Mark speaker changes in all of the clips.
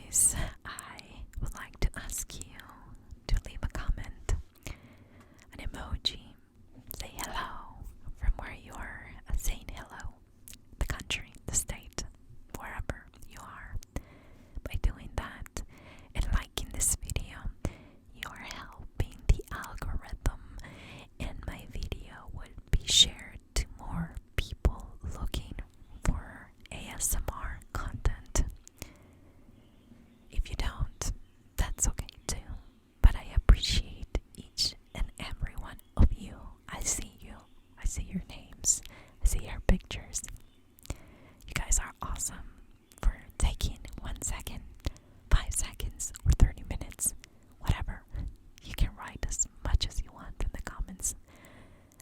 Speaker 1: guys, I would like to ask you to leave a comment, an emoji, say hello from where you are, saying hello, the country, the state, wherever you are. By doing that and liking this video, you are helping the algorithm, and my video would be shared to more people looking for ASMR content. If you don't, that's okay too. But I appreciate each and every one of you. I see you. I see your names. I see your pictures. You guys are awesome for taking 1 second, 5 seconds, or 30 minutes. Whatever. You can write as much as you want in the comments.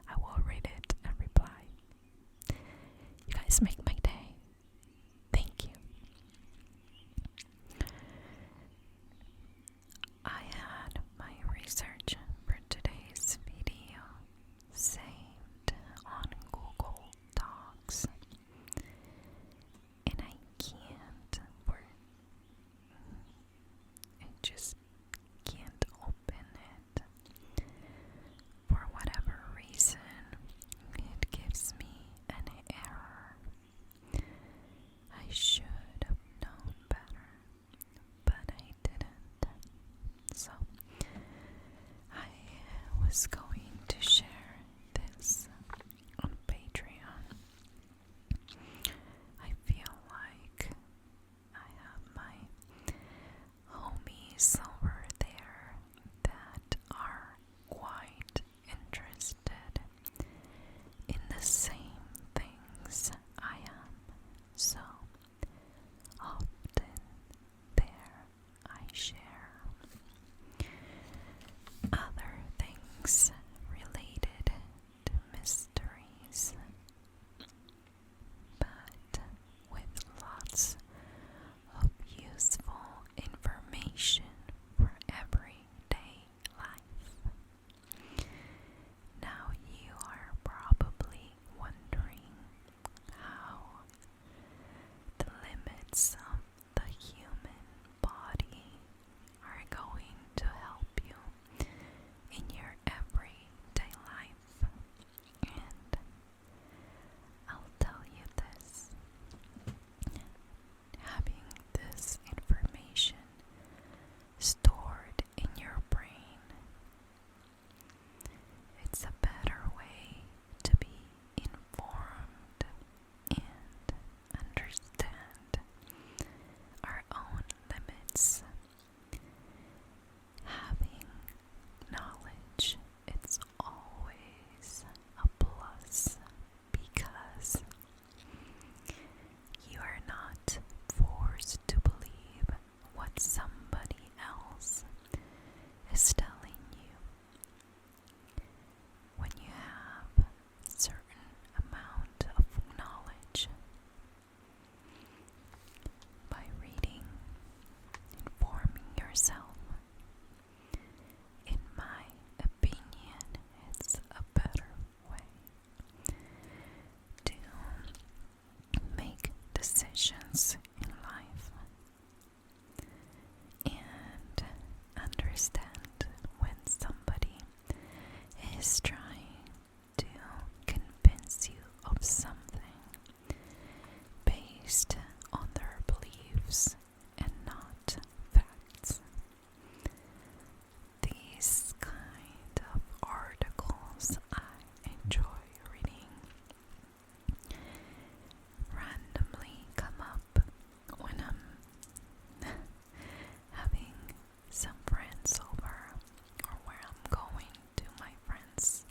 Speaker 1: I will read it and reply. You guys make my day. Thank you. I had my research for today's video saved on Google Docs, and I just can't open it. For whatever reason, it gives me an error. I should have known better, but I didn't. So, I was going to share this on Patreon. I feel like I have my homies over there that are quite interested in the same things I am. So often there I share other things related to mysteries, but with lots of useful information for everyday life. Now you are probably wondering how the limits of the human body are going to help you in your everyday life. And I'll tell you this. Having this information stored in your brain, it's a better way to be informed and understand our own limits. Having knowledge, it's always a plus because you are not forced to believe what somebody else is telling you. When you have a certain amount of knowledge, by reading, informing yourself, in my opinion, it's a better way to make decisions in life and understand when somebody is trying to convince you of something based on their beliefs and not facts. These kind of articles I enjoy reading randomly come up when I'm having some friends over, or where I'm going to my friends'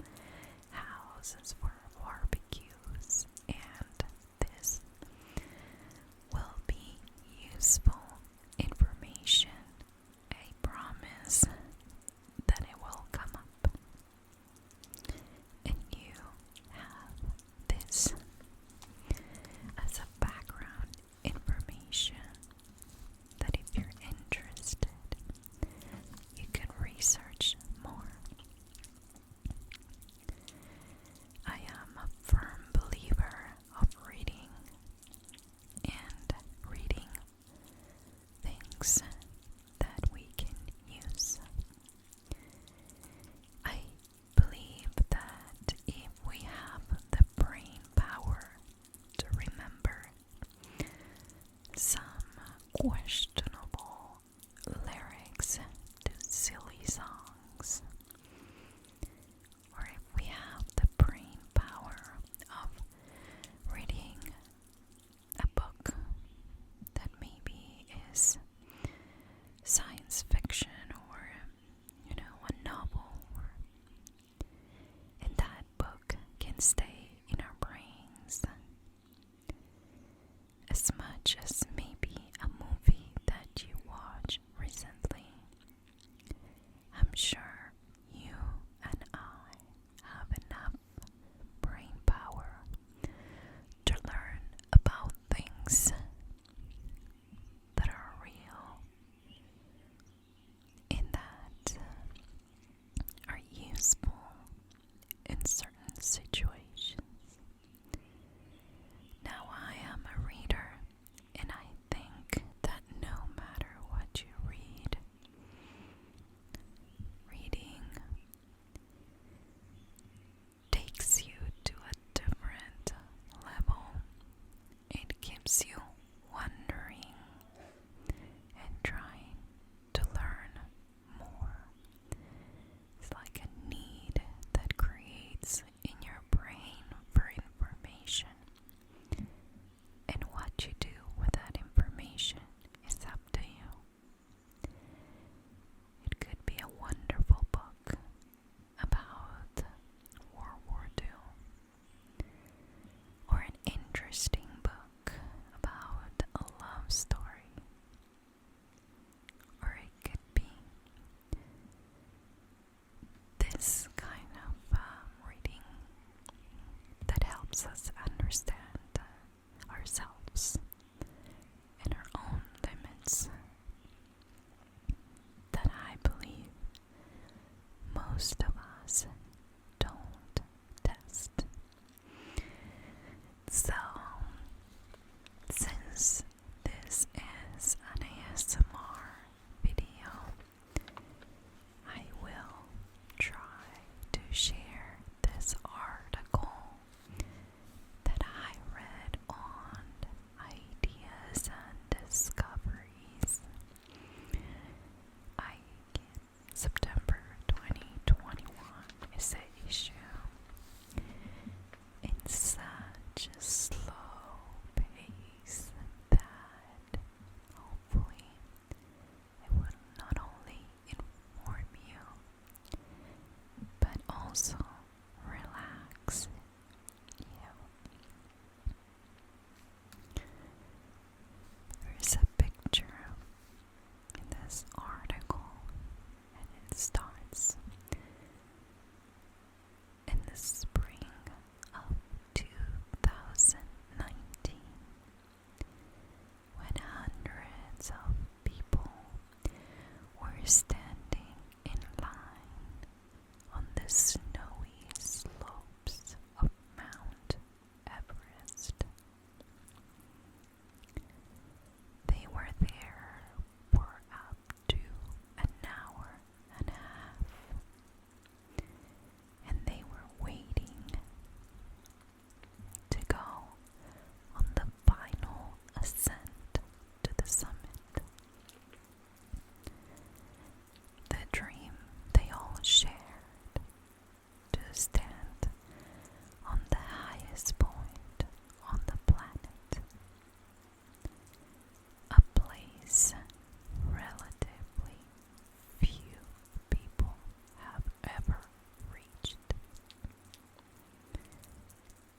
Speaker 1: houses for barbecues, and this will be useful information. I promise that it will come up, and you have this as a background information that if you're interested, you can research more. I am a firm believer of reading, and reading books that we can use. I believe that if we have the brain power to remember some questionable lyrics to silly songs, or if we have the brain power of reading a book that maybe is science fiction or, a novel, and that book can stay in our brains as much as maybe a movie that you watched recently. I'm sure you and I have enough brain power to learn about things that are real and that are useful in certain situations. Now, I am a reader, and I think that no matter what you read, reading takes you to a different level. It keeps you wondering and trying to learn more. It's like a need that creates in your brain for information. And what you do with that information is up to you. It could be a wonderful book about World War II, or an interesting book about a love story, or it could be this kind of reading that helps us understand ourselves and our own limits, that I believe most of us don't test. So, since this is an ASMR video, I will try to share this article that I read on Ideas and Discoveries. September 2021 is the issue. It's such a slow pace that hopefully it will not only inform you, but also relax you. There's a picture in this article, and it starts in the spring of 2019, when hundreds of people were standing in line on the snowy slopes of Mount Everest. They were there for up to an hour and a half, and they were waiting to go on the final ascent to the summit. The dream they all shared, to stand on the highest point on the planet, a place relatively few people have ever reached.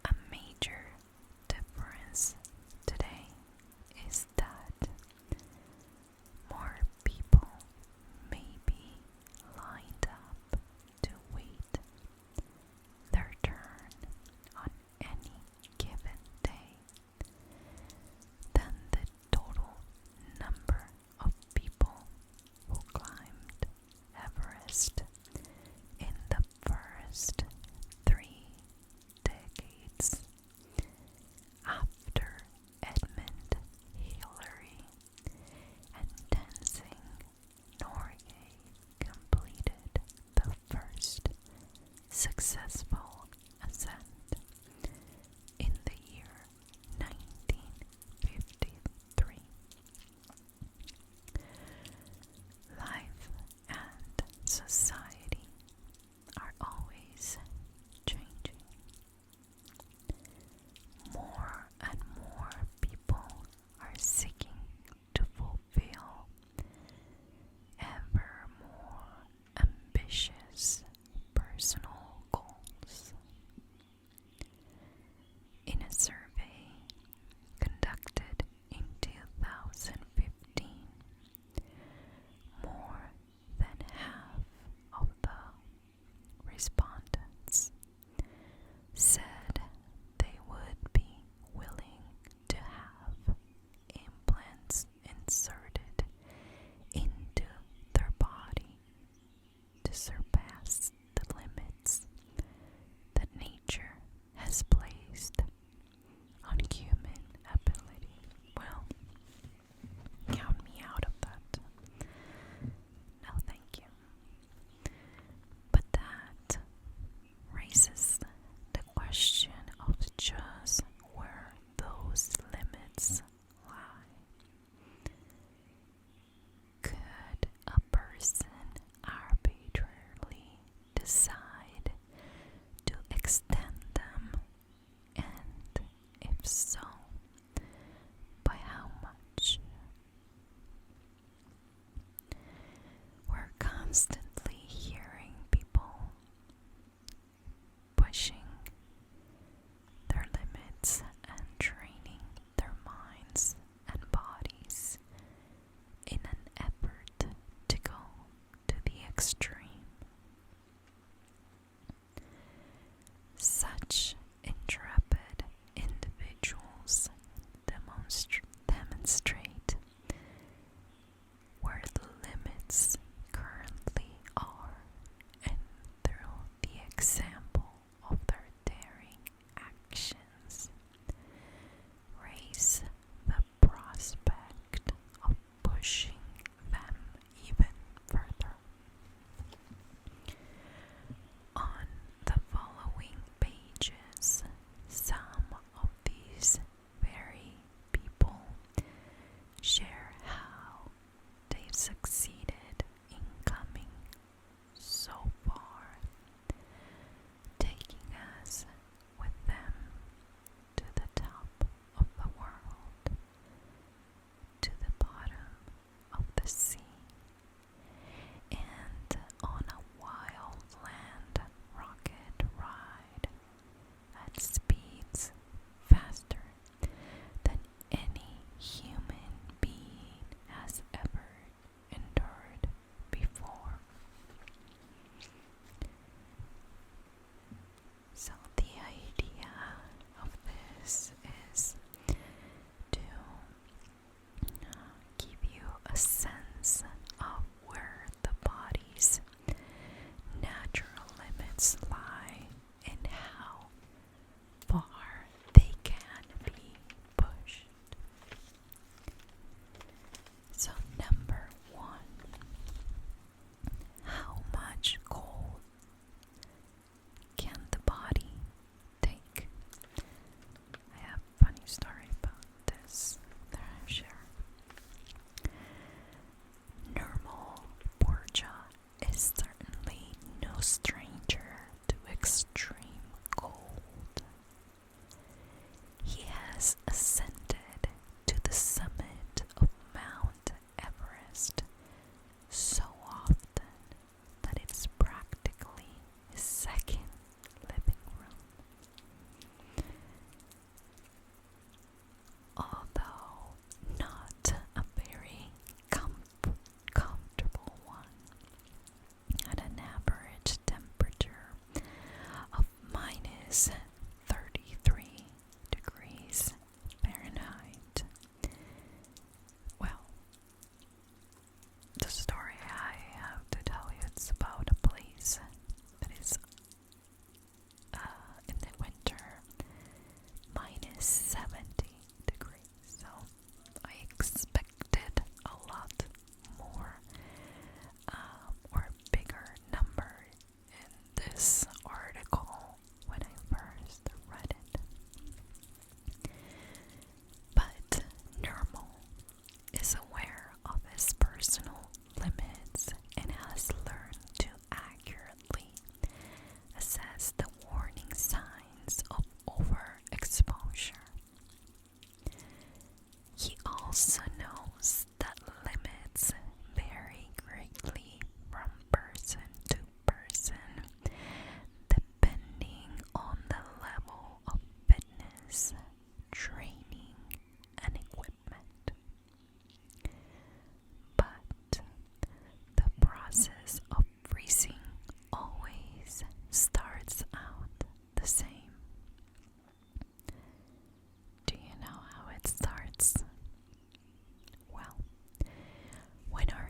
Speaker 1: A major difference today is that more people may be lined up to wait their turn on any given day than the total number of people who climbed Everest in the first 3 decades after Edmund Hillary and 10 successful ascent in the year 1953. Life and society are always changing. More and more people are seeking to fulfill ever more ambitious personal goals. In a survey conducted in 2015, more than half of the respondents said they would be willing to have implants inserted into their body to surpass the limits that nature has placed on human ability. Well, count me out of that. No, thank you. But that raises the question of just where those limits lie. Could a person arbitrarily decide to extend them? And if so, by how much? We're constantly hearing people pushing their limits and training their minds and bodies in an effort to go to the extreme. Such intrepid individuals demonstrate where the limits currently are, and through the example of their daring actions, raise the prospect of pushing them even further.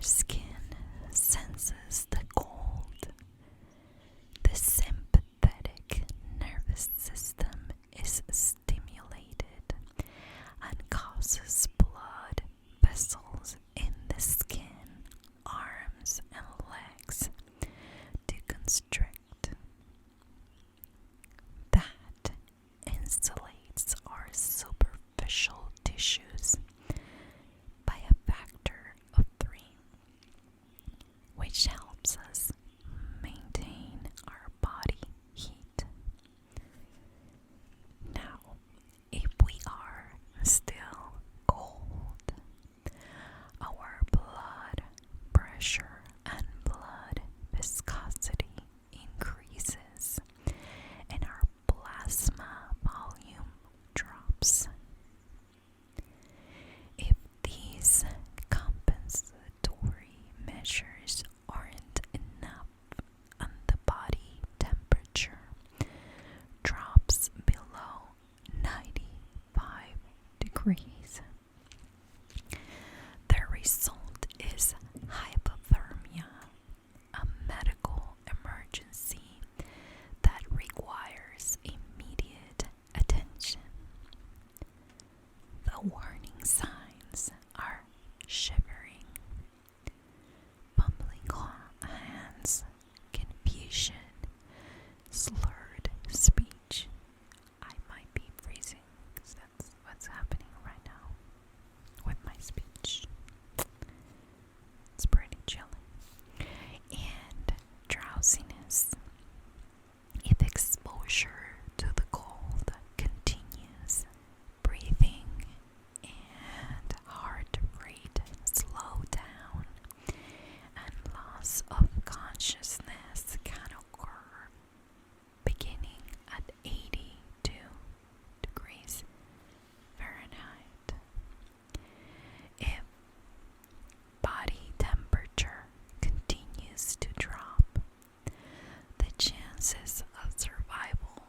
Speaker 1: skin senses the cold. The sympathetic nervous system is stimulated and causes blood vessels in the skin, arms, and legs to constrict. That insulates our superficial tissues by a factor of 3, which helps us maintain our body heat. Now, if we are still cold, our blood pressure and blood viscosity increases and our plasma volume drops. If these compensatory measures aren't enough and the body temperature drops below 95 degrees, the result is hypothermia, a medical emergency that requires immediate attention. The warning signs are shivering, fumbling hands, confusion, slurred speech. I might be freezing because that's what's happening right now with my speech. It's pretty chilly. And drowsiness. If exposure to the cold continues, breathing and heart rate slow down, and loss of consciousness can occur beginning at 82 degrees Fahrenheit. If body temperature continues to drop, the chances of survival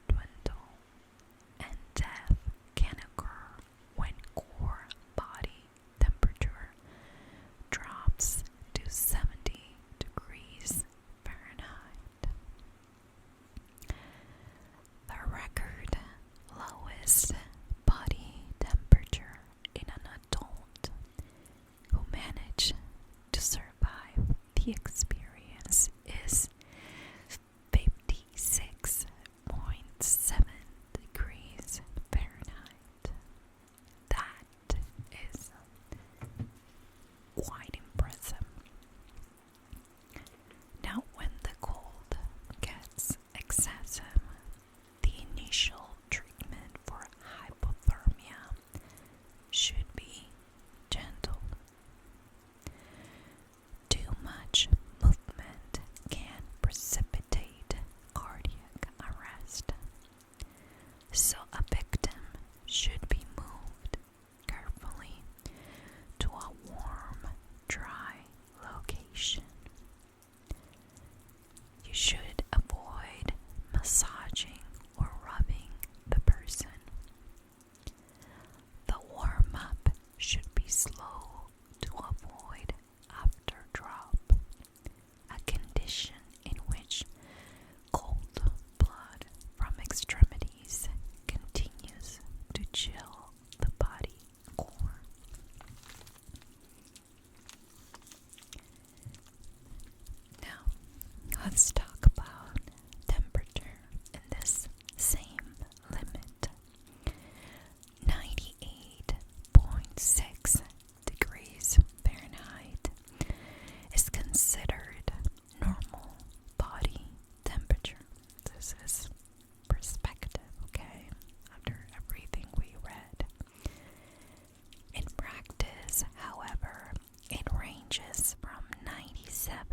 Speaker 1: dwindle, and death can occur when core body temperature drops to 70 degrees Fahrenheit. The record lowest body temperature in an adult who managed to survive the experience is 56.7 degrees Fahrenheit. That is quite impressive. Now, when the cold gets excessive, the initial treatment for hypothermia should be gentle. Too much movement can precipitate cardiac arrest, so a victim should be moved carefully to a warm, dry location. You should avoid massaging or rubbing the person. The warm-up should be slow to avoid afterdrop, a condition in which cold blood from extremities continues to chill the body core. Now, let's talk about temperature in this same limit. 98.6 degrees Fahrenheit is considered normal body temperature. This is perspective, okay? After everything we read. In practice, however, it ranges from 97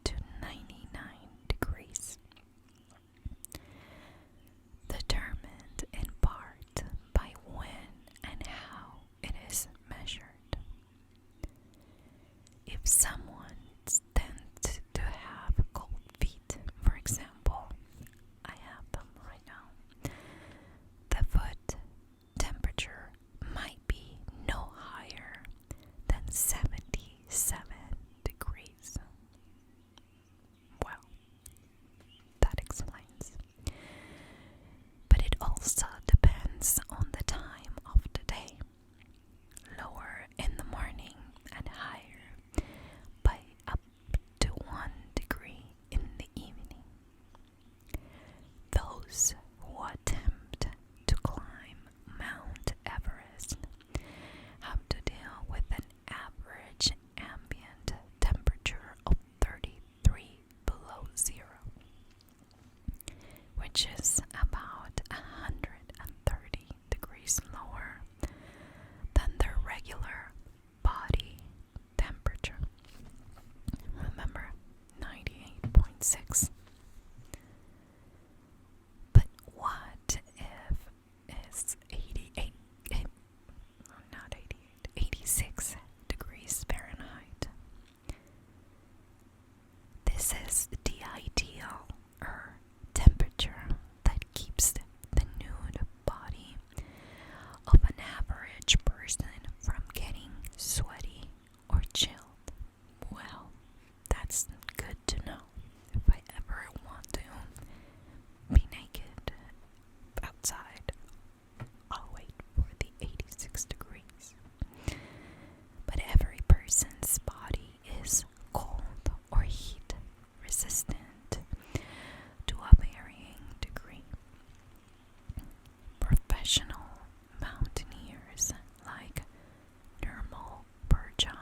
Speaker 1: to 99 degrees, determined in part by when and how it is measured. If someone tends to have cold feet, for example, I have them right now, the foot temperature might be no higher than 77 1.6. But what if it's 88, not 88, 86 degrees Fahrenheit? This is the ideal temperature that keeps the nude body of an average person from getting sweaty or chilled. Well, that's good to know if I ever want to be naked outside. I'll wait for the 86 degrees. But every person's body is cold or heat resistant to a varying degree. Professional mountaineers like Nirmal Burja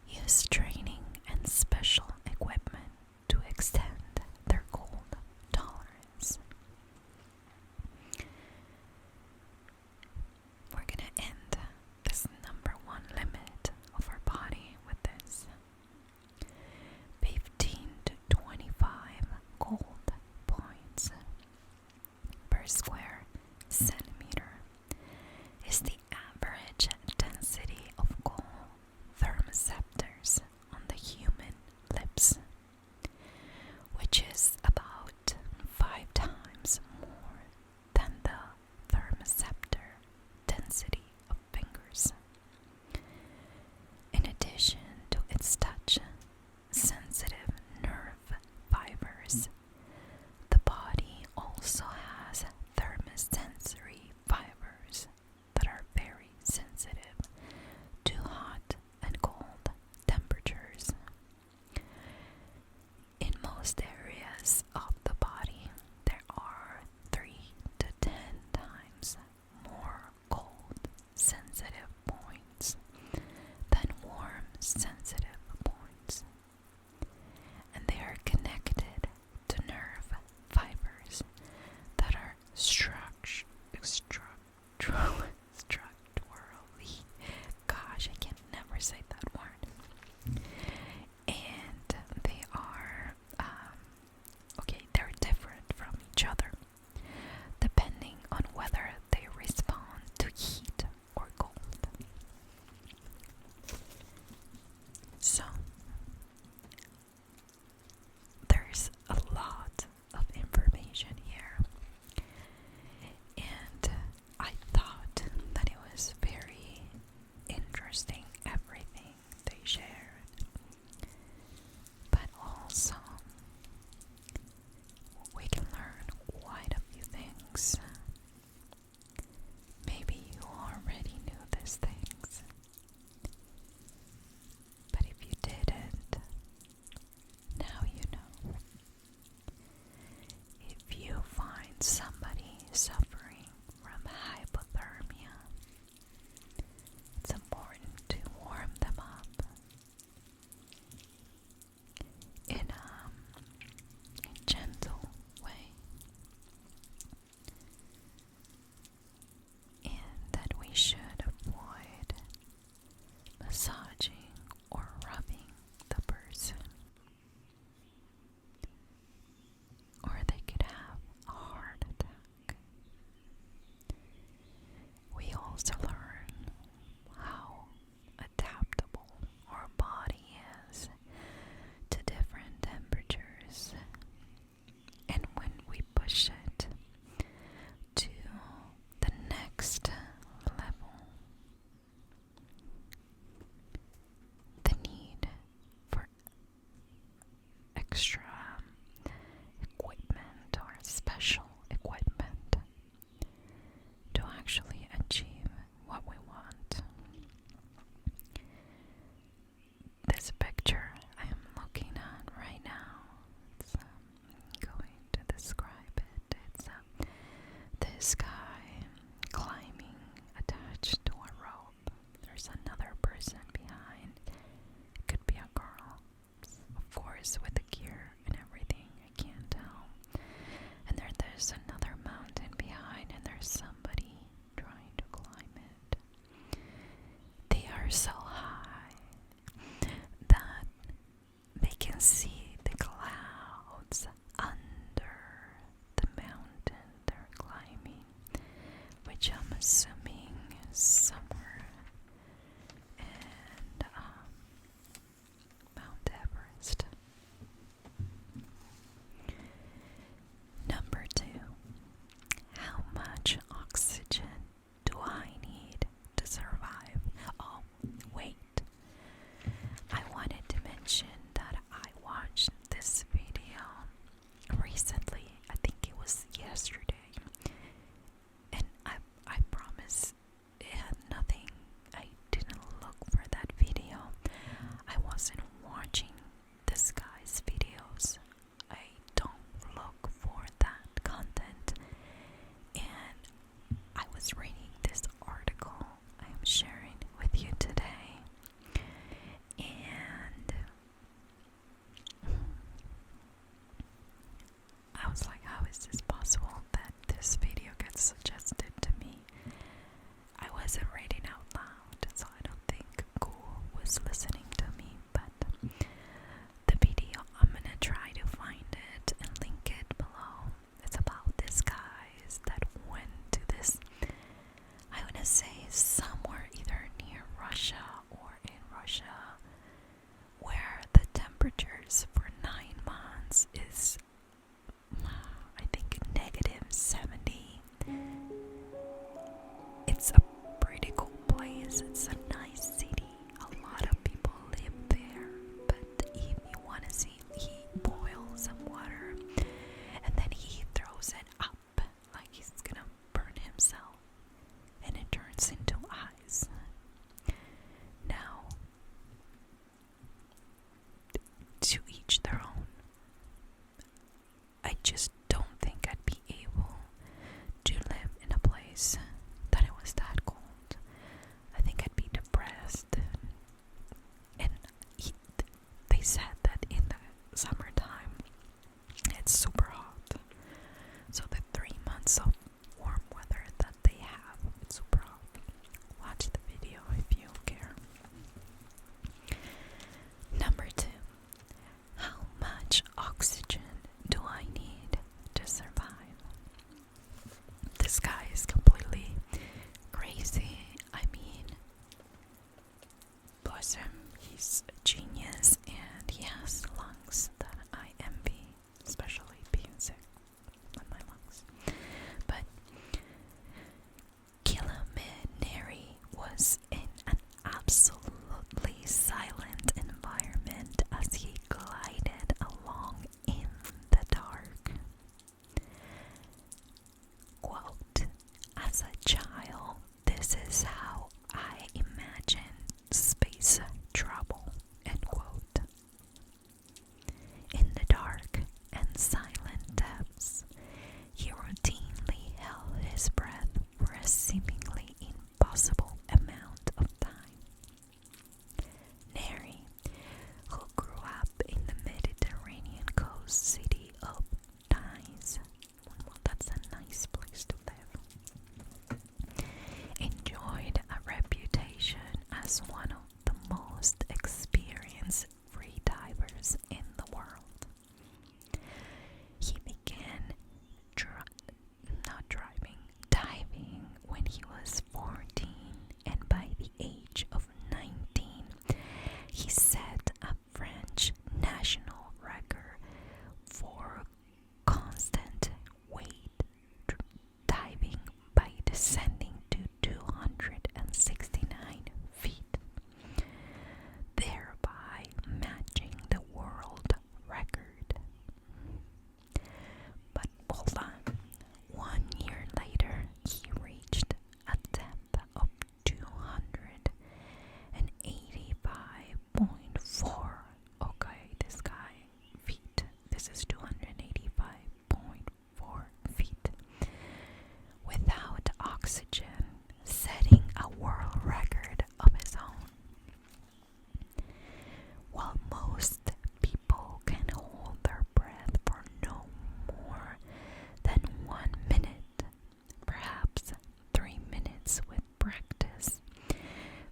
Speaker 1: use training and special equipment to extend their cold tolerance. We're gonna end this number one limit of our body with this. 15 to 25 cold points per square centimeter is the average density of cold thermoceptors on the human lips, which is about 5 times more than the thermoceptor density of fingers. In addition to its touch sensitive nerve fibers, the body also has thermosensory fibers that are very sensitive to hot and cold temperatures. In most areas of the body, there are 3 to 10 times more cold sensitive points than warm sensitive points, and they are connected to nerve fibers that are structurally, gosh, I can never say that word, and they are they're different from each other depending on whether they respond to heat or cold. So there's a lot of information here, and I thought that it was very interesting, everything they shared, but also we can learn quite a few things. Maybe you already knew these things, but if you didn't, now you know. If you find somebody suffering from hypothermia, it's important to warm them up in a gentle way, and that we should avoid massaging or rubbing the person, or they could have a heart attack. We also learn how adaptable our body is to different temperatures, and when we push it to the next level, the need for extra equipment or special equipment to actually achieve what we want. This picture I am looking at right now, I'm going to describe it. It's this guy climbing attached to a rope. There's another person behind. It could be a girl, of course, with the gear listening to me, but the video, I'm gonna try to find it and link it below. It's about these guys that went to this, I wanna say somewhere either near Russia or in Russia, where the temperatures for 9 months is, I think, -70. It's a pretty cool place. It's a nice city. A lot of people live there. But if you want to see, he boils some water and then he throws it up like he's gonna burn himself, and it turns into ice. Now, to each their own. I just don't think I'd be able to live in a place that it was that cold. I think I'd be depressed. And they said that in the summertime it's super hot. So the 3 months of warm weather that they have, it's super hot. Watch the video if you care. Number 2. How much oxygen do I need to survive? This guy is completely crazy. I mean, bless him, he's a genius and he has lungs that I envy, especially being sick with my lungs. But Neri was in an absolutely silent environment as he glided along in the dark. Quote, as a child, this is how I imagined space travel, end quote. In the dark and silent depths, he routinely held his breath for a seemingly impossible amount of time. Neri, who grew up in the Mediterranean coast city of Nice, well, that's a nice place to live, enjoyed a reputation as one of the most experienced free divers in the world. He began diving when he was 14, and by the age of 19, he set a French national record for constant weight diving by descending to 269 feet, thereby matching the world record. But hold on, 1 year later, he reached a depth of 285.4. Okay, this guy, feet. This is 285.4 feet. Without oxygen, setting a world record of his own. While most people can hold their breath for no more than 1 minute, perhaps 3 minutes with practice,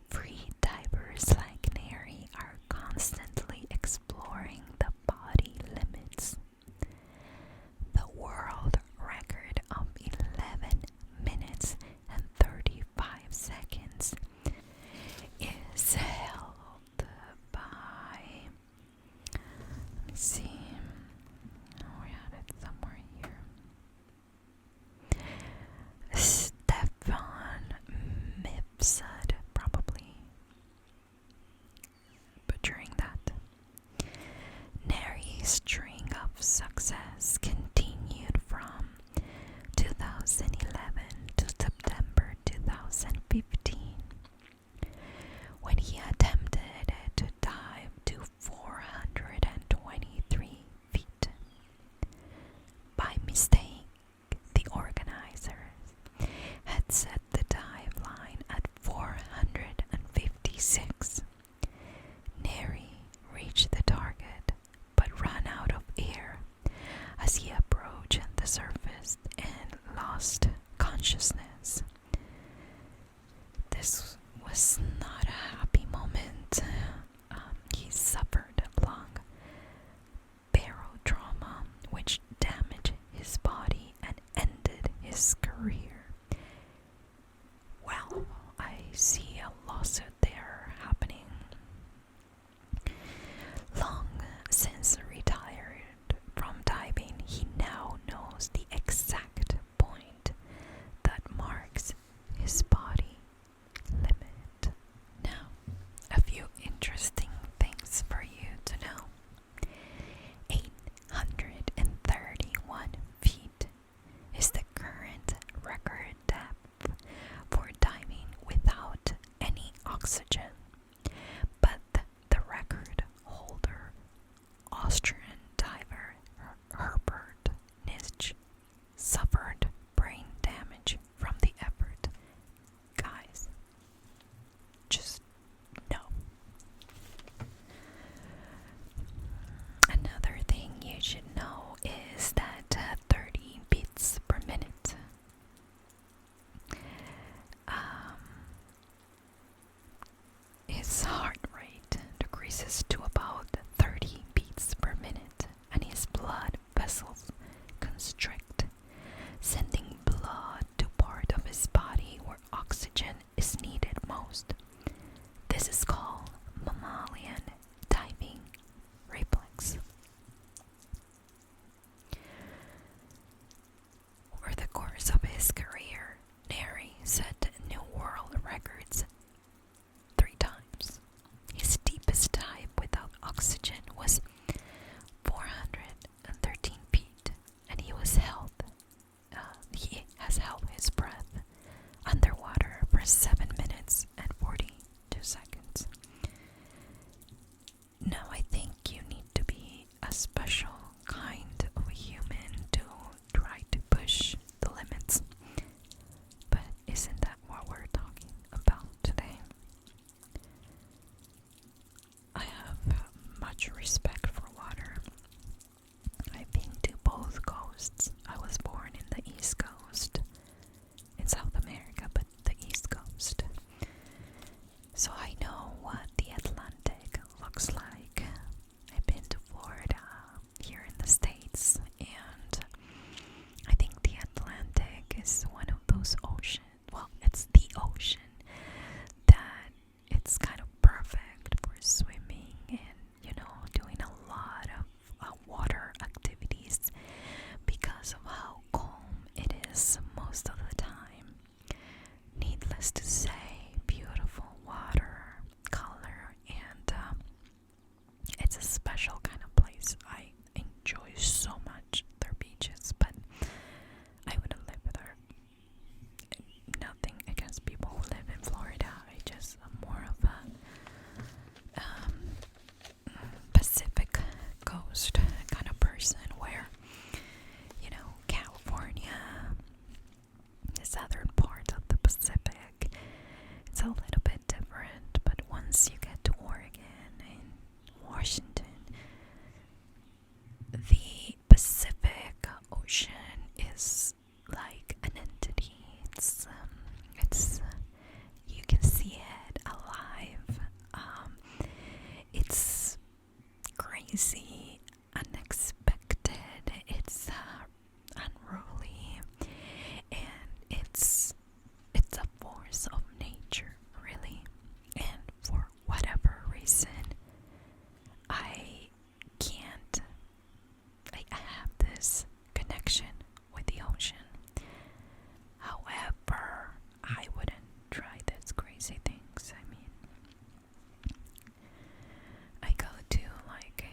Speaker 1: free divers like Neri are constantly exploring the body limits. The world record of 11 minutes and 35 seconds is held by, let me see, oh, we had it somewhere here, Stefan Mifsud, probably butchering that. Neri's string of success continued from 2011 to September 2015, when he attempted to dive to 423 feet. By mistake, the organizers had set the dive line at 456. Neri reached the target but ran out of air Austrian diver Herbert Nitsch suffered brain damage from the effort. Guys, just no. Another thing you should know is that 30 beats per minute. His heart rate decreases to about 30 beats per minute, and his blood vessels constrict, sending blood to part of his body where oxygen is needed most. This is called mammalian diving reflex. Over the course of his career, Neri set new world records 3 times. His deepest dive without oxygen was 413 feet, and he has held his breath underwater for 7 minutes and 42 seconds. Now I think you need to be a special kind of human to try to push the limits. But isn't that what we're talking about today? I have much respect for water. I've been to both coasts. I was born in the East Coast, in South America, but the East Coast. So I know what the Atlantic looks like. I've been to Florida, here in the States, and I think the Atlantic is one of those oceans. Well, it's the ocean that it's kind of perfect for swimming and, doing a lot of water activities because of how calm it is most of the time. Needless to say, beautiful water, color, and it's a special kind of place. I enjoy so much their beaches, but I wouldn't live there. Nothing against people who live in Florida. I just am more of a Pacific Coast kind of person where, California, the southern part of the Pacific, it's a little bit different, but once you get to Oregon and Washington, the Pacific Ocean is like an entity. It's you can see it alive. It's crazy, unexpected. It's unruly, and it's a force of nature, really. And for whatever reason, I can't. I have this connection with the ocean. However, I wouldn't try these crazy things. I mean, I go to like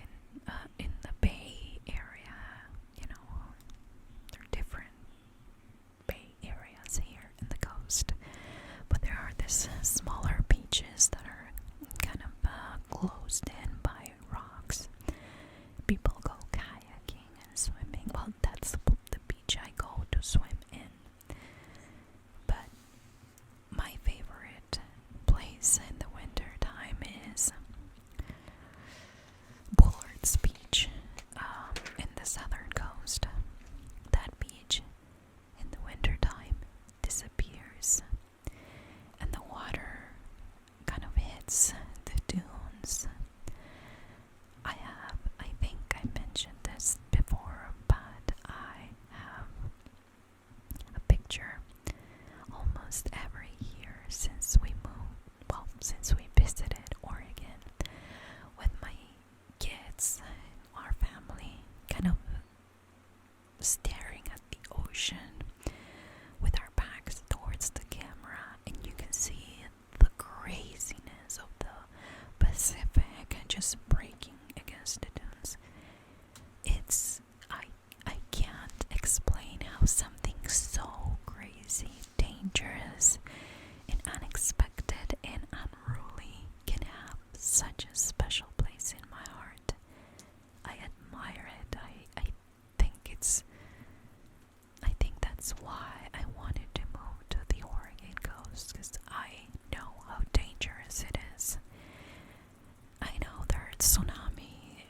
Speaker 1: tsunami,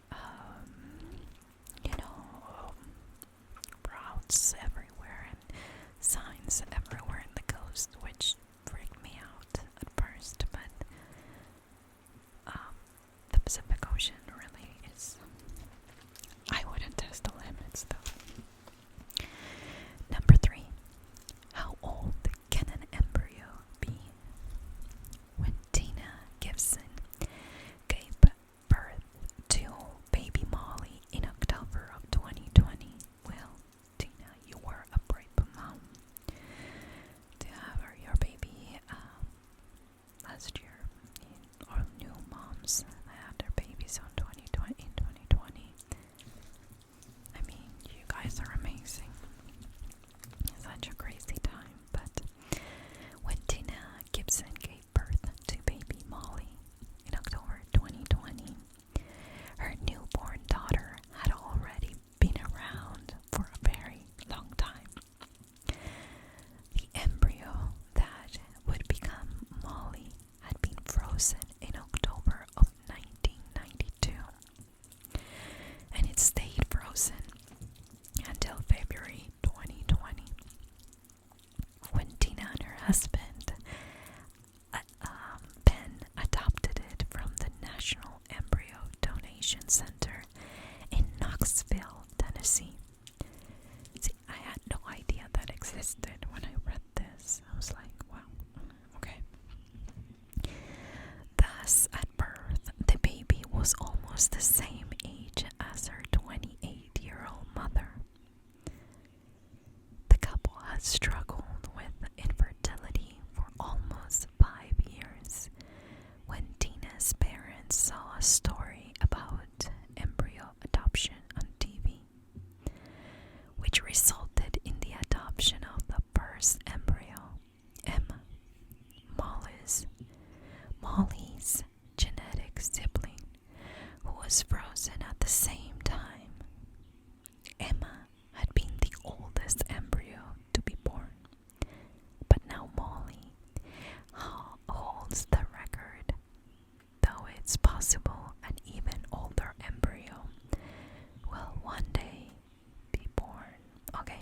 Speaker 1: routes everywhere and signs everywhere in the coast, which freaked me out at first, but the Pacific Ocean really is. I wouldn't test the limits though. Number 3. How old can an embryo be? When Tina Gibson gave birth to baby Molly in October of 2020, well, Tina, you were a brave mom to have your baby last year. All new moms had their babies in 2020. I mean, you guys are amazing. Such a crazy time. But when Tina Gibson gave birth to baby Molly in October 2020, her newborn daughter had already been around for a very long time. The embryo that would become Molly had been frozen in October of 1992, and it stayed frozen until February 2020, when Tina and her husband Ben adopted it from the National Embryo Donation Center in Knoxville, Tennessee. See, I had no idea that existed when I read this. I was like, wow, okay. Thus, at birth, the baby was almost the same age as her 28-year-old mother. The couple had struggled with infertility for almost 5 years when Tina's parents saw a story about embryo adoption on TV, which resulted in the adoption of the first embryo, Emma, Molly's genetic sibling, who was frozen at the same time. Emma had been the oldest embryo to be born, but now Molly holds the record, though it's possible an even older embryo will one day be born. Okay,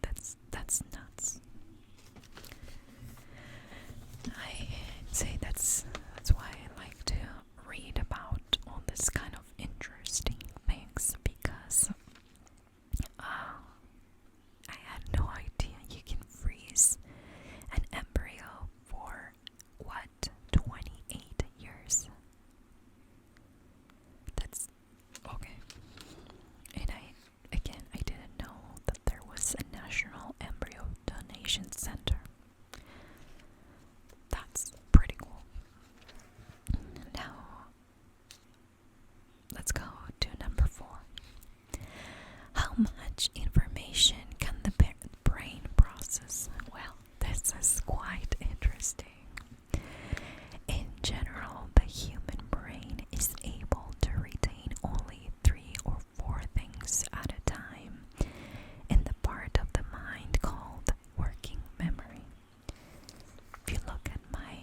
Speaker 1: that's nuts. I say that's why I like to read about all this kind of interesting things, because I had no idea you can freeze an embryo for 28 years. That's okay. And I didn't know that there was a National Embryo Donation Center. That's pretty cool. Now, let's go to number 4. How much information can the brain process? Well, this is quite interesting. In general, the human brain is able to retain only 3 or 4 things at a time in the part of the mind called working memory. If you look at my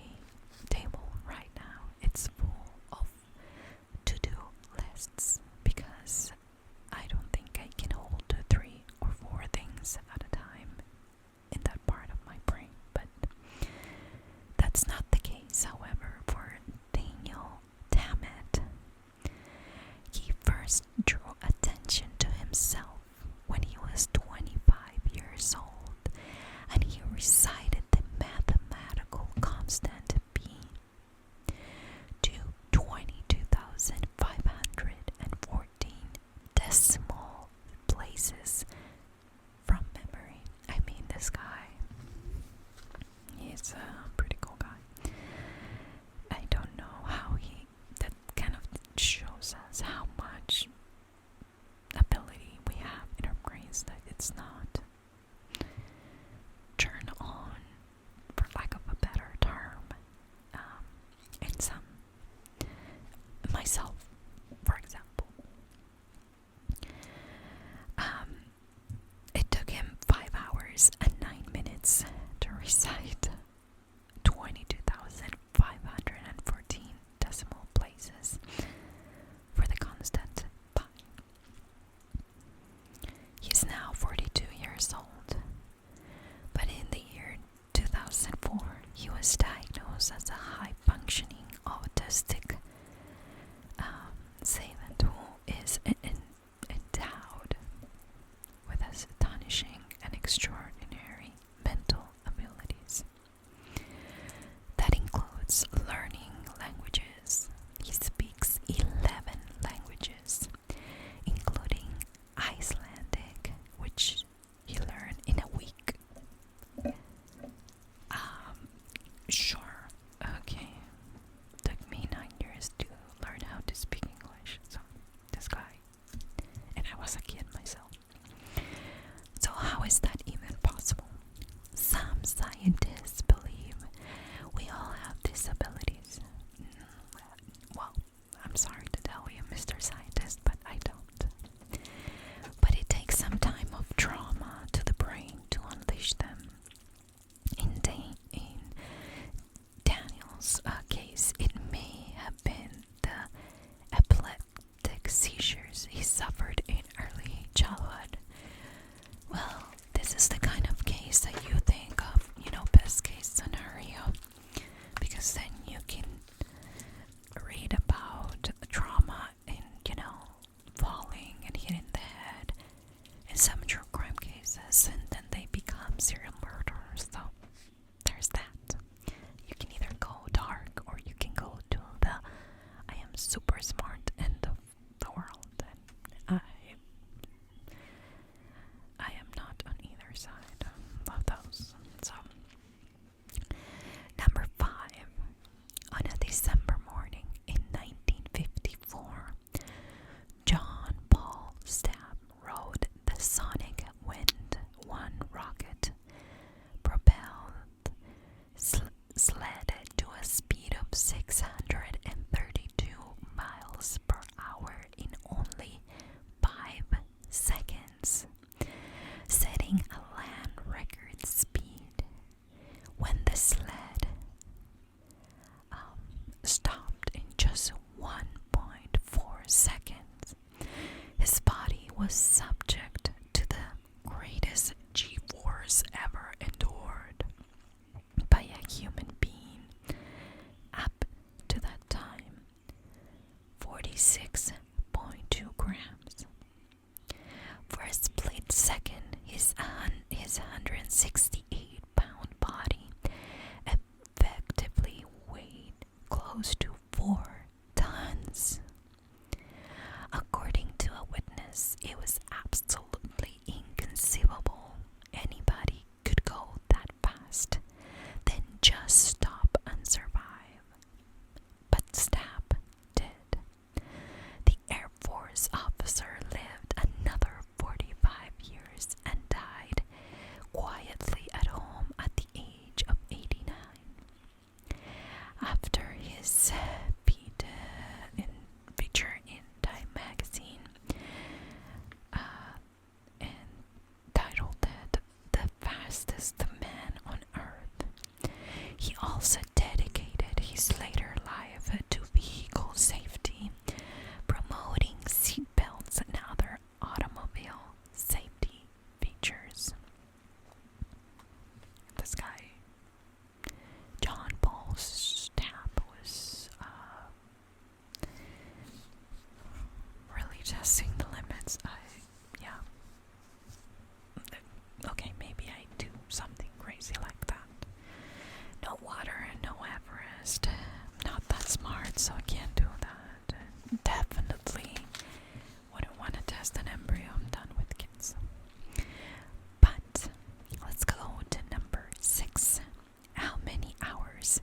Speaker 1: table right now, it's full of to-do lists, because I don't think I can hold 3 or 4 things at a time in that part of my brain. But that's not the case, however, for Daniel Tammet. He first drew attention to himself when he was 25 years old, and he recited the mathematical constant p to 22,514 decimal places from memory. I mean, this guy, he's a pretty cool guy. I don't know how that kind of shows us how much ability we have in our brains that it's not turned on, for lack of a better term. In some, myself, for example, it took him 5 hours and 9 minutes to recite 22,514 decimal places Mr. Scientist, but I don't. But it takes some time of trauma to the brain to unleash them. In Daniel's case, it may have been the epileptic seizures he suffered in early childhood. Well, this is the kind of case that you think of, best case scenario, because then you can read about trauma and, falling and hitting the head in some true crime cases, and then they become serial murderers. So there's that. You can either go dark or you can go to the I am super smart end of the world, and I am not on either side of those. So number 5. On a December morning in 1954, John Paul Stapp rode the Sonic Wind 1 rocket propelled sled to a speed of 632 miles per hour in only 5 seconds, setting a land record speed. When the sled stopped in just 1.4 seconds, his body was subject to the greatest G-force ever endured by a human being. Up to that time, 46.2 grams. For a split second, his 168-pound body effectively weighed close to 4 tons. According to a witness, it was absolutely inconceivable anybody could go that fast, then just stop and survive. But Stapp did. The Air Force officer lived another 45 years and died quietly at home at the age of 89. After his feature in Time magazine, entitled it "The Fastest Man on Earth," he also dedicated his later life to vehicle safety, promoting seatbelts and other automobile safety features. This guy, John Paul Stapp, was really testing the limits. Okay, maybe I do something crazy like that. No water and no Everest. Not that smart, so I can't do that. Definitely wouldn't want to test an embryo. I'm done with kids. But let's go to number 6. How many hours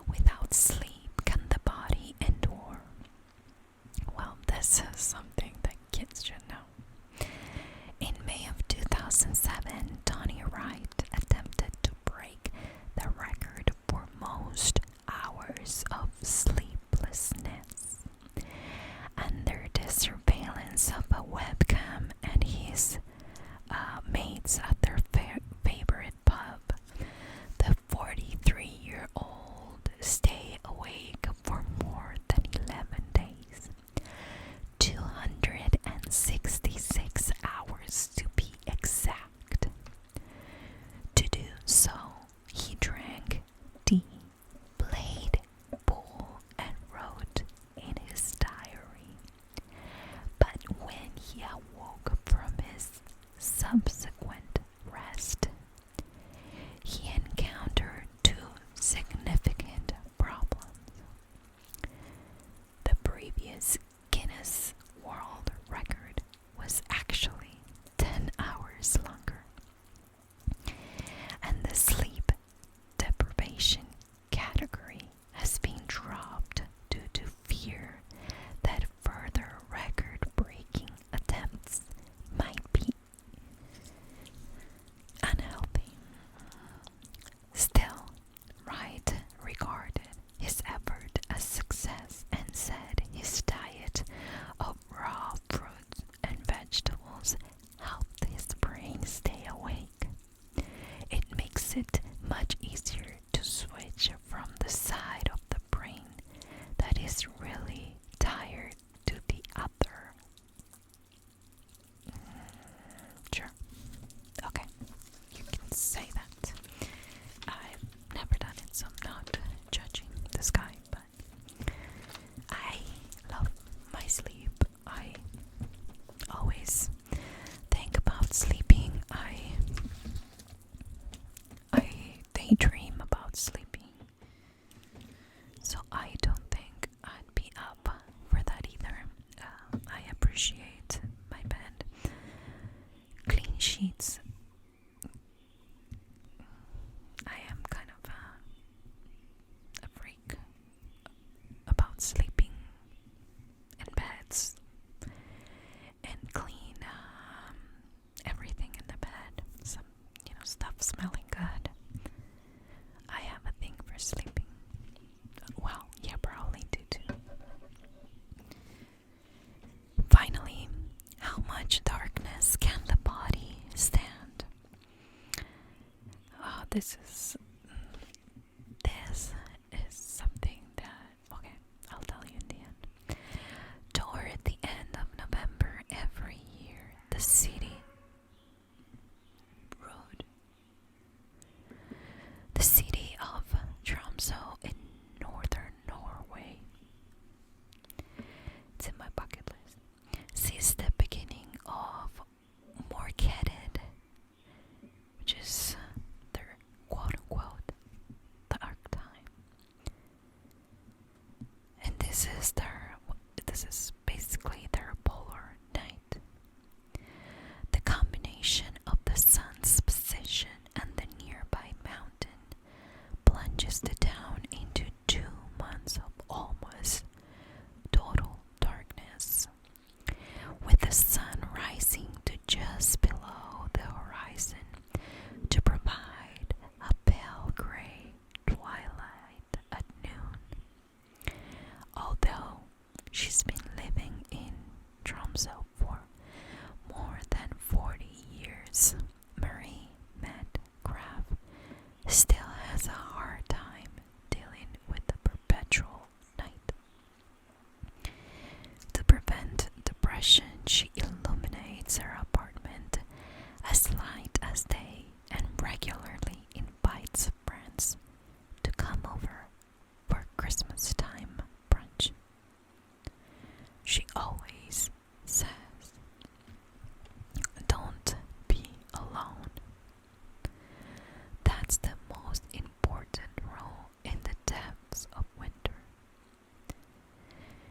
Speaker 1: without sleep can the body endure? Well, this is something that kids should know. In May of 2007, Tony Wright attempted to break the record for most hours of sleeplessness. Under the surveillance of a webcam and his mates at their favorite pub, the 43-year-old stayed awake for more than 11 days. 266 hours to be exact. To do so, he drank tea, played pool, and wrote in his diary. But when he awoke from his subsequent rest, he encountered 2 significant problems. The previous Guinness World Record was actually 10 hours longer, and the sleep deprivation category has been dropped due to fear that further record-breaking attempts might be unhealthy. Still, Wright regarded his effort as success and said his diet sheets and clean everything in the bed. Some, stuff smelling good. I have a thing for sleeping. Well, yeah, probably do too. Finally, how much darkness can the body stand? This is something that, okay, I'll tell you in the end. Toward the end of November every year, the city road, the city of Tromsø in northern Norway, it's in my bucket list, sees the beginning of Morketed, which is their quote-unquote dark time. And this is basically their polar night. The combination of the sun's position and the nearby mountain plunges the town into 2 months of almost total darkness, with the sun rising to just below the horizon to provide a pale gray twilight at noon. Although she's been living in Tromsø for more than 40 years, Marie Medcraft still has a hard time dealing with the perpetual night. To prevent depression, she illuminates her apartment as light as day and regularly invites friends to come over for Christmas time brunch. She always says, "Don't be alone." That's the most important rule in the depths of winter.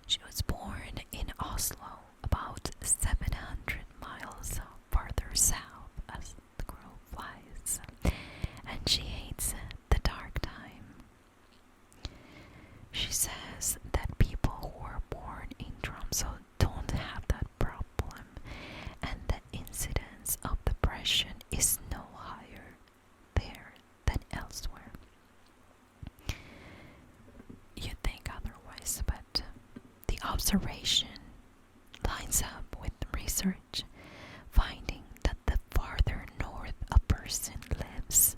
Speaker 1: She was born in Oslo, about 700 miles farther south as the crow flies, and she hates the dark time. She says that people who are born in Tromsø don't have that problem, and the incidence of depression is no higher there than elsewhere. You'd think otherwise, but the observation lines up with research, finding that the farther north a person lives,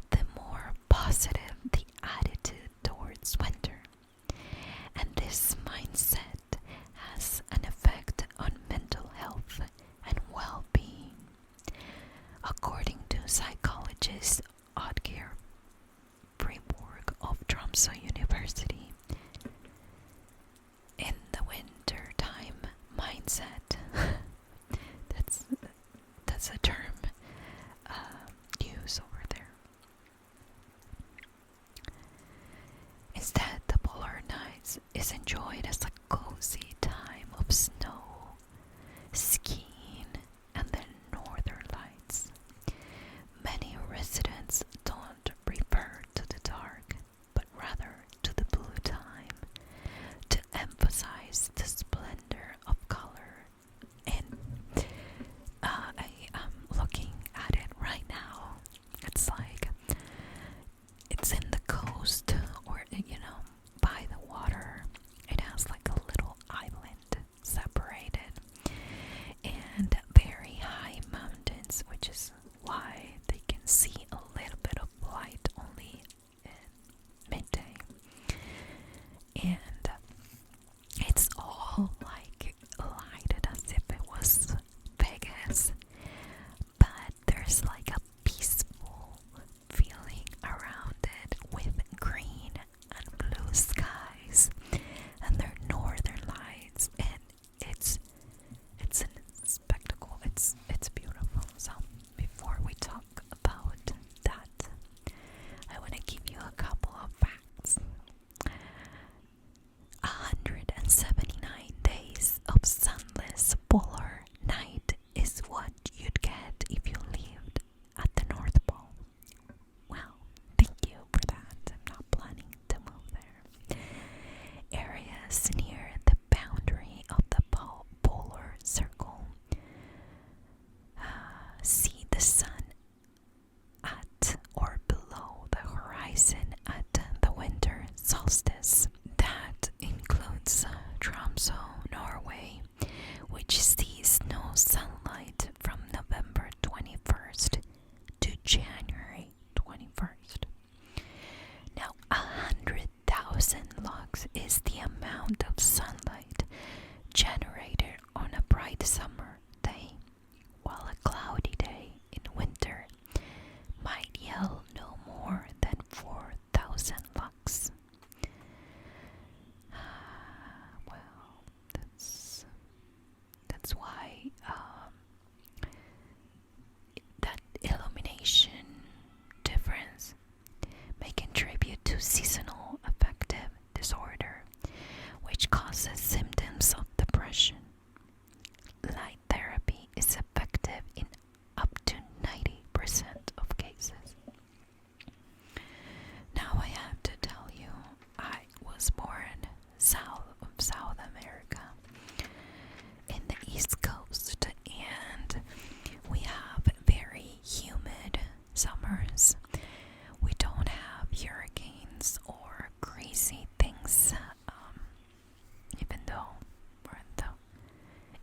Speaker 1: the more positive the attitude towards winter. And this mindset has an effect on mental health and well-being, according to psychologist Oddgeir Friborg of Tromsø University. In the winter time mindset, that's a term used over there. Instead, the polar nights is enjoyed as a cozy time of snow, skiing, and the northern lights. Many residents don't refer to the dark, but rather to the blue time, to emphasize the splendor of color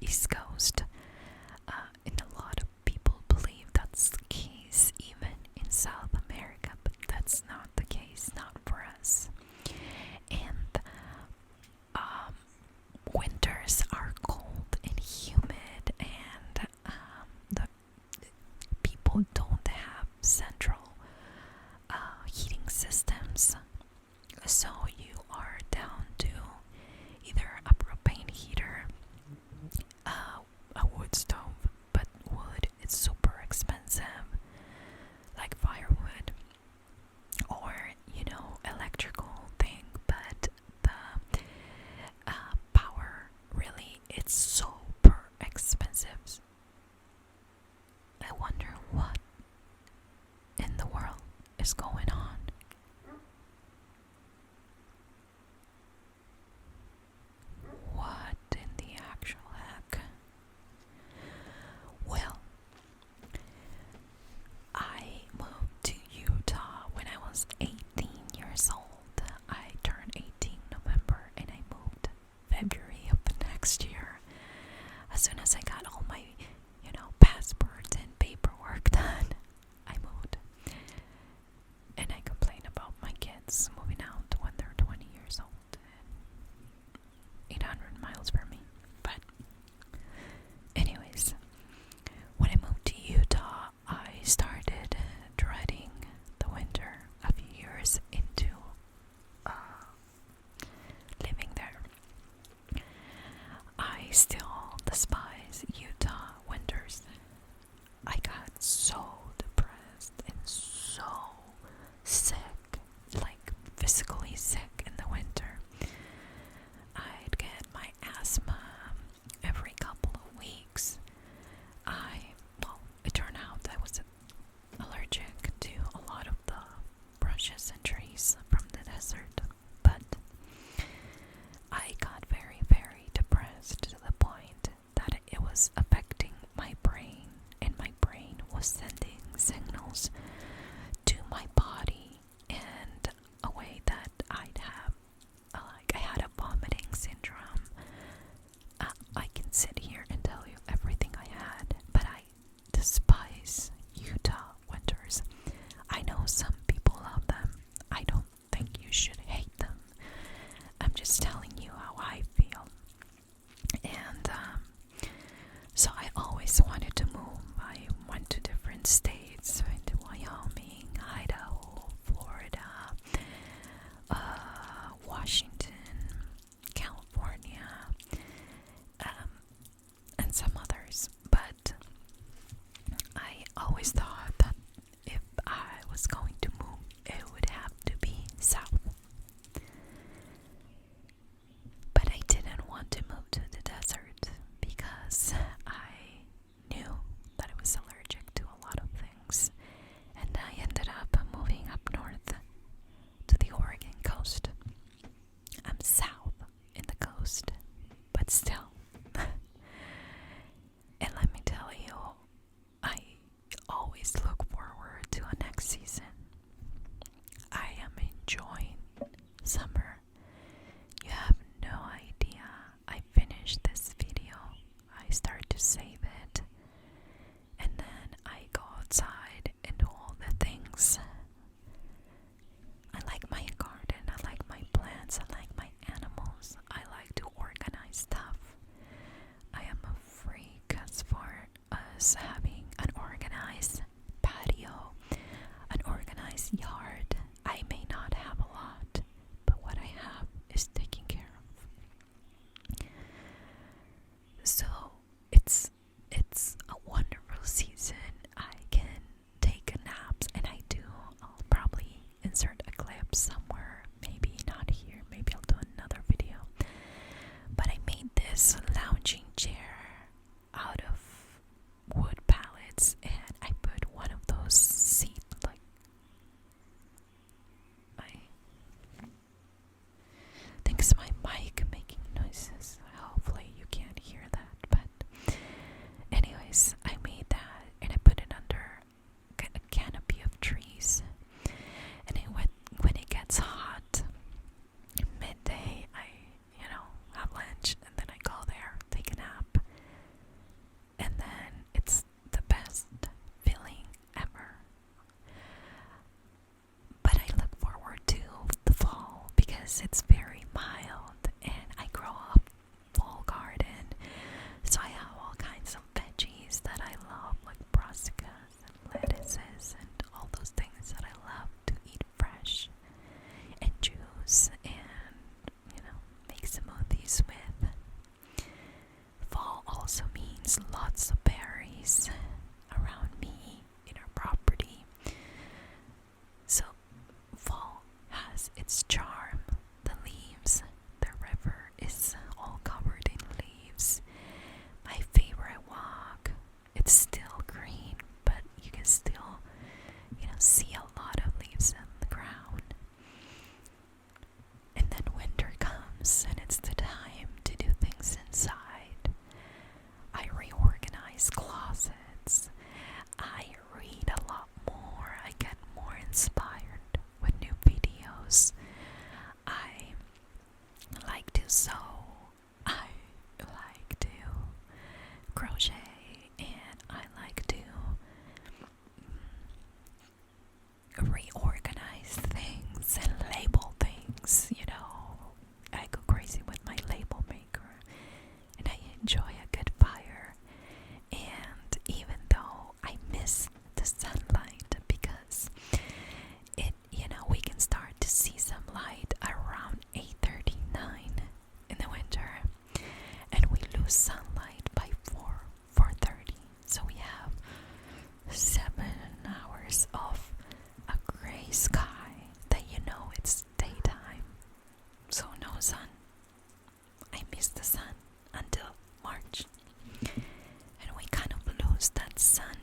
Speaker 1: East Coast. And a lot of people believe that's the case even in South America, but that's not the case, not for us. And winters are cold and humid, and the people don't have central heating systems, so you are down to either a propane heater, a wood stove, but wood is super expensive, like firewood, or electrical thing. But the power, really, it's super expensive. I wonder what in the world is going on. What in the actual heck? Well, I moved to Utah when I was 18 years old. I turned 18 November and I moved February of the next year. As soon as I got all my, passports and paperwork done, I moved. And I complain about my kids moving out when they're 20 years old. 800 miles from me. But anyways, when I moved to Utah, I started dreading the winter a few years into living there. I still despise Utah winters. I got so depressed and so sick, like physically sick in the winter. I'd get my asthma every couple of weeks. It turned out I was allergic to a lot of the brushes and trees from the desert, but I got very, very depressed to the point that it was affecting my brain, and my brain was sending signals to my body in a way that I had a vomiting syndrome. I can sit here and tell you everything I had, but I despise Utah winters. I know some people love them. I don't think you should hate them. I'm just telling you how I feel. And so I always wanted to move. I went to different states. I went to Wyoming, Idaho, Florida, Washington, California, and some others. But I always thought that if I was going to move, it would have to be south. But I didn't want to move to the desert because I knew that I was allergic to a lot of things. And I ended up moving up north to the Oregon coast. I'm south in the coast, but still. And let me tell you, I always look forward to a next season. I am enjoying summer. You have no idea. I finished this video. I start to save it. And then I go outside and do all the things. I like my garden. I like my plants. I like my animals. I like to organize stuff. I am a freak as far as having an organized patio, an organized yard. I may not have a lot, but what I have is taken care of. So it's a wonderful season. I can take naps, and I do. I'll probably insert a clip somewhere. Maybe not here. Maybe I'll do another video. But I made this lounging chair out of wood pallets. finds lots of berries around me in our property. So fall has its charm. The leaves, the river is all covered in leaves. My favorite walk, it's still green, but you can still, see a lot of leaves on the ground. And then winter comes and it's the time to do things inside. I reorganize closets. I read a lot more. I get more inspired with new videos. I like to sew. I like to crochet, and I like to reorganize things and label things. I go crazy with my label maker, and I enjoy a good fire. And even though I miss the sunlight, because we can start to see some light around 8:39 in the winter, and we lose sunlight by 4:30. So we have 7 hours of a gray sky that it's daytime. So no sun. I miss the sun until March. And we kind of lose that sun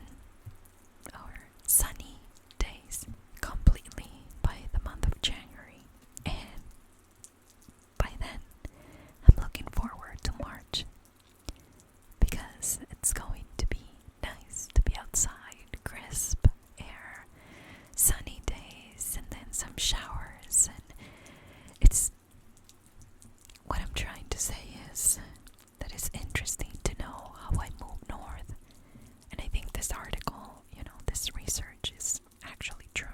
Speaker 1: or sunny days completely by the month of January. And by then, I'm looking forward to March, because it's going to be nice to be outside, crisp air, sunny days, and then some showers. And it's what I'm trying to say is that it's interesting to know how I move north. And I think this article, this research is actually true.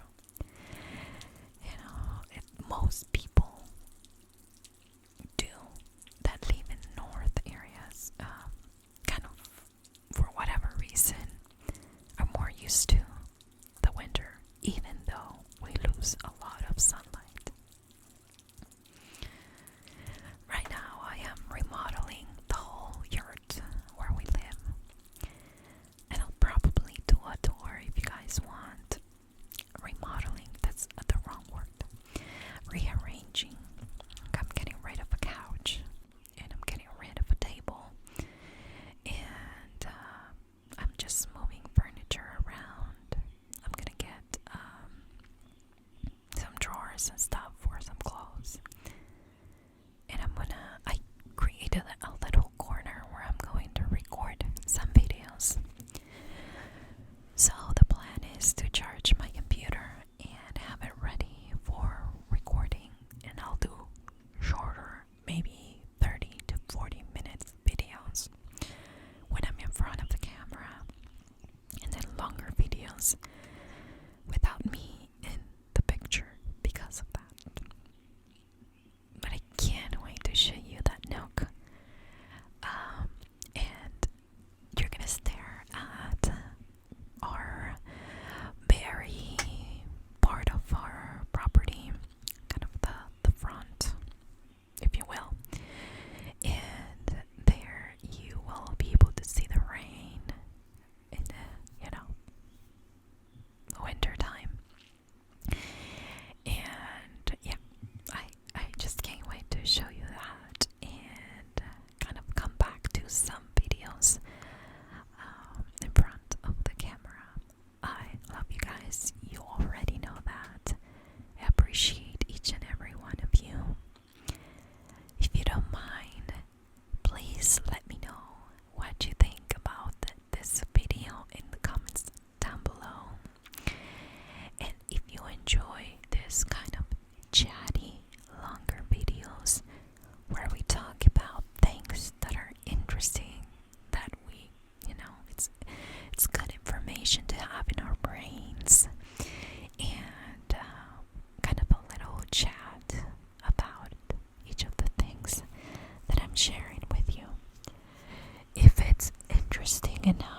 Speaker 1: Most people do that live in north areas, kind of, for whatever reason, are more used to the winter, even though we lose a lot of sunlight. Right now I am remodeling the whole yurt where we live, and I'll probably do a tour if you guys want. Remodeling, that's the wrong word. Rearranging. I'm getting rid of a couch, and I'm getting rid of a table, and I'm just moving furniture around. I'm gonna get some drawers and stuff for some clothes, and I created a little corner where I'm going to record some videos. So the plan is to charge my computer and have it ready for recording, and I'll do shorter, maybe 30 to 40 minutes videos when I'm in front of the camera, and then longer videos without me in the picture because of that. But I can't wait to show you that nook. And you're gonna stare at our berry part of our property, kind of the front, if you will. And there you will be able to see the rain in the, winter time. And yeah, I just can't wait to show you that and kind of come back to some videos in front of the camera. I love you guys. You already know that. I appreciate each and every one of you. If you don't mind, please let me know what you think about this video in the comments down below. And if you enjoy this kind of chatty, longer videos where we talk about things that are interesting, that we, it's good information to have in our brains, and kind of a little chat about each of the things that I'm sharing with you. If it's interesting enough,